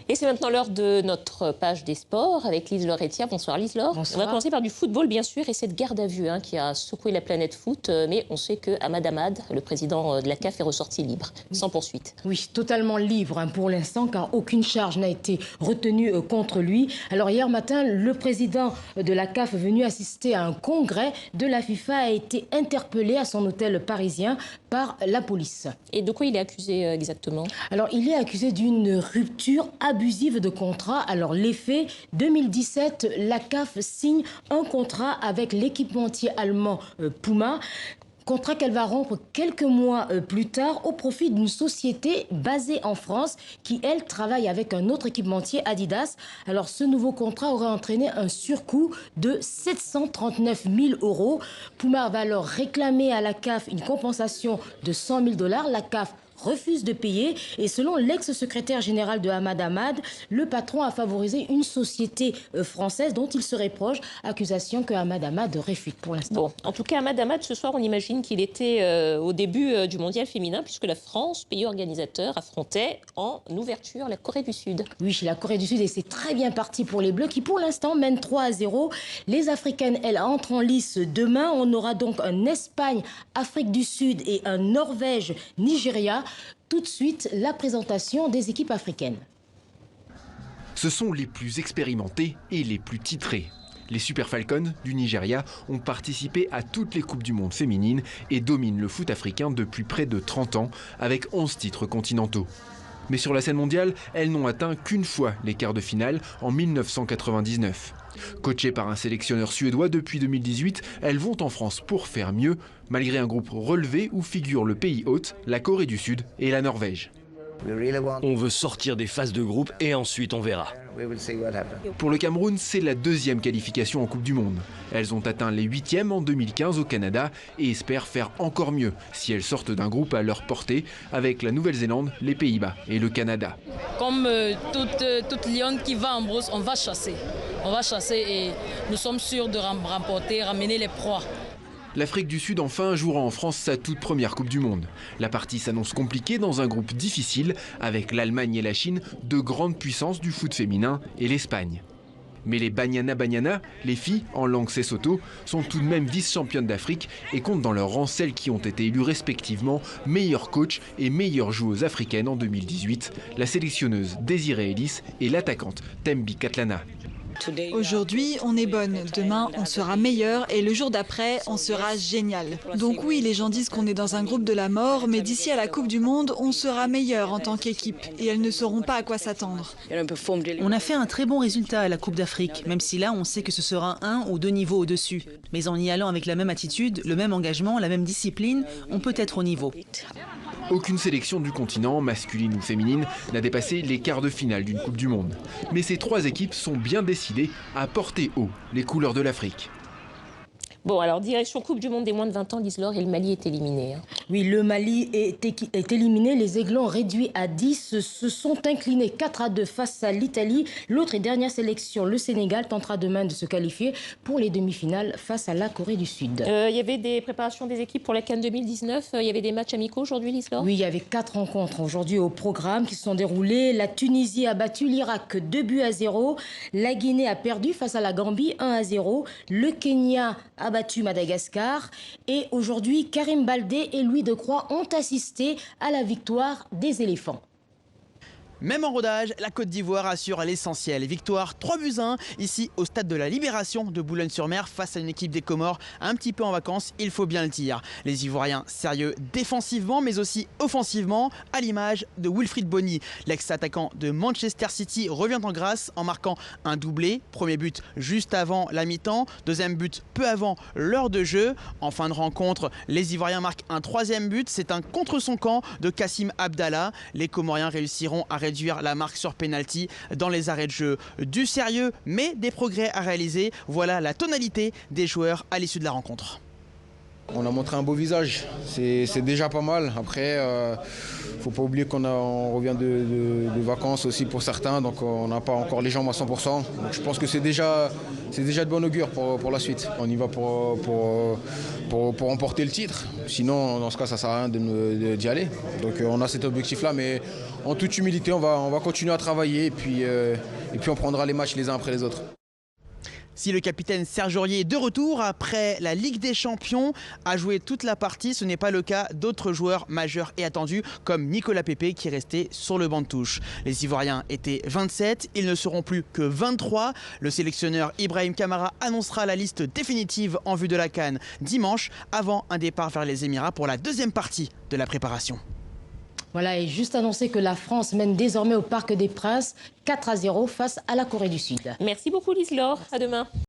Et c'est maintenant l'heure de notre page des sports avec Lise Laure-Etienne. Bonsoir Lise Laure. Bonsoir. On va commencer par du football bien sûr et cette garde à vue qui a secoué la planète foot. Mais on sait que Ahmad Ahmad, le président de la CAF, est ressorti libre, sans poursuite. Oui, totalement libre pour l'instant car aucune charge n'a été retenue contre lui. Alors hier matin, le président de la CAF venu assister à un congrès de la FIFA a été interpellé à son hôtel parisien par la police. Et de quoi il est accusé exactement? Alors il est accusé d'une rupture abusive de contrat. Alors les faits, 2017, la CAF signe un contrat avec l'équipementier allemand Puma. Contrat qu'elle va rompre quelques mois plus tard au profit d'une société basée en France qui, elle, travaille avec un autre équipementier, Adidas. Alors, ce nouveau contrat aurait entraîné un surcoût de 739 000 €. Puma va alors réclamer à la CAF une compensation de 100 000 $. La CAF refuse de payer et selon l'ex-secrétaire général de Ahmad Ahmad, le patron a favorisé une société française dont il serait proche, accusation que Ahmad Ahmad réfute pour l'instant. Bon, en tout cas, Ahmad Ahmad, ce soir, on imagine qu'il était au début du mondial féminin puisque la France, pays organisateur, affrontait en ouverture la Corée du Sud. Oui, la Corée du Sud et c'est très bien parti pour les Bleus qui pour l'instant mènent 3-0. Les Africaines, elles, entrent en lice demain. On aura donc un Espagne-Afrique du Sud et un Norvège-Nigeria. Tout de suite, la présentation des équipes africaines. Ce sont les plus expérimentés et les plus titrés. Les Super Falcons du Nigeria ont participé à toutes les Coupes du Monde féminines et dominent le foot africain depuis près de 30 ans avec 11 titres continentaux. Mais sur la scène mondiale, elles n'ont atteint qu'une fois les quarts de finale en 1999. Coachées par un sélectionneur suédois depuis 2018, elles vont en France pour faire mieux, malgré un groupe relevé où figurent le pays hôte, la Corée du Sud et la Norvège. On veut sortir des phases de groupe et ensuite on verra. Pour le Cameroun, c'est la deuxième qualification en Coupe du Monde. Elles ont atteint les 8e en 2015 au Canada et espèrent faire encore mieux si elles sortent d'un groupe à leur portée avec la Nouvelle-Zélande, les Pays-Bas et le Canada. Comme toute lionne qui va en brousse, on va chasser. On va chasser et nous sommes sûrs de remporter, ramener les proies. L'Afrique du Sud enfin jouera en France sa toute première Coupe du Monde. La partie s'annonce compliquée dans un groupe difficile avec l'Allemagne et la Chine, deux grandes puissances du foot féminin, et l'Espagne. Mais les Banyana, les filles en langue sesotho, sont tout de même vice-championnes d'Afrique et comptent dans leur rang celles qui ont été élues respectivement meilleures coachs et meilleures joueuses africaines en 2018, la sélectionneuse Désirée Ellis et l'attaquante Thembi Katlana. Aujourd'hui, on est bonne, demain, on sera meilleur et le jour d'après, on sera génial. Donc oui, les gens disent qu'on est dans un groupe de la mort, mais d'ici à la Coupe du Monde, on sera meilleur en tant qu'équipe et elles ne sauront pas à quoi s'attendre. On a fait un très bon résultat à la Coupe d'Afrique, même si là, on sait que ce sera un ou deux niveaux au-dessus. Mais en y allant avec la même attitude, le même engagement, la même discipline, on peut être au niveau. Aucune sélection du continent, masculine ou féminine, n'a dépassé les quarts de finale d'une Coupe du Monde. Mais ces trois équipes sont bien décidées à porter haut les couleurs de l'Afrique. Bon, alors, direction Coupe du Monde des moins de 20 ans, Lise Laure, et le Mali est éliminé. Oui, le Mali est éliminé. Les Aiglons réduits à 10 se sont inclinés 4-2 face à l'Italie. L'autre et dernière sélection, le Sénégal, tentera demain de se qualifier pour les demi-finales face à la Corée du Sud. Il y avait des préparations des équipes pour la CAN 2019. Il y avait des matchs amicaux aujourd'hui, Lise Laure? Oui, il y avait 4 rencontres aujourd'hui au programme qui se sont déroulées. La Tunisie a battu l'Irak 2-0. La Guinée a perdu face à la Gambie 1-0. Le Kenya a battu Madagascar. Et aujourd'hui, Karim Baldé et Louis Decroix ont assisté à la victoire des éléphants. Même en rodage, la Côte d'Ivoire assure l'essentiel. Victoire 3-1 ici au stade de la Libération de Boulogne-sur-Mer face à une équipe des Comores un petit peu en vacances, il faut bien le dire. Les Ivoiriens sérieux défensivement mais aussi offensivement à l'image de Wilfried Bony. L'ex-attaquant de Manchester City revient en grâce en marquant un doublé. Premier but juste avant la mi-temps, deuxième but peu avant l'heure de jeu. En fin de rencontre, les Ivoiriens marquent un troisième but. C'est un contre son camp de Kassim Abdallah. Les Comoriens réussiront à réduire la marque sur penalty dans les arrêts de jeu. Du sérieux, mais des progrès à réaliser. Voilà la tonalité des joueurs à l'issue de la rencontre. On a montré un beau visage, c'est déjà pas mal. Après, faut pas oublier qu'on revient de vacances aussi pour certains, donc on n'a pas encore les jambes à 100%. Donc je pense que c'est déjà de bon augure pour la suite. On y va pour remporter le titre. Sinon, dans ce cas, ça sert à rien d'y aller. Donc on a cet objectif-là, mais en toute humilité, on va continuer à travailler et puis on prendra les matchs les uns après les autres. Si le capitaine Serge Aurier est de retour après la Ligue des Champions, a joué toute la partie, ce n'est pas le cas d'autres joueurs majeurs et attendus comme Nicolas Pepe qui est resté sur le banc de touche. Les Ivoiriens étaient 27, ils ne seront plus que 23. Le sélectionneur Ibrahim Kamara annoncera la liste définitive en vue de la CAN dimanche avant un départ vers les Émirats pour la deuxième partie de la préparation. Voilà, et juste annoncer que la France mène désormais au Parc des Princes 4-0 face à la Corée du Sud. Merci beaucoup Lise-Laure, à demain.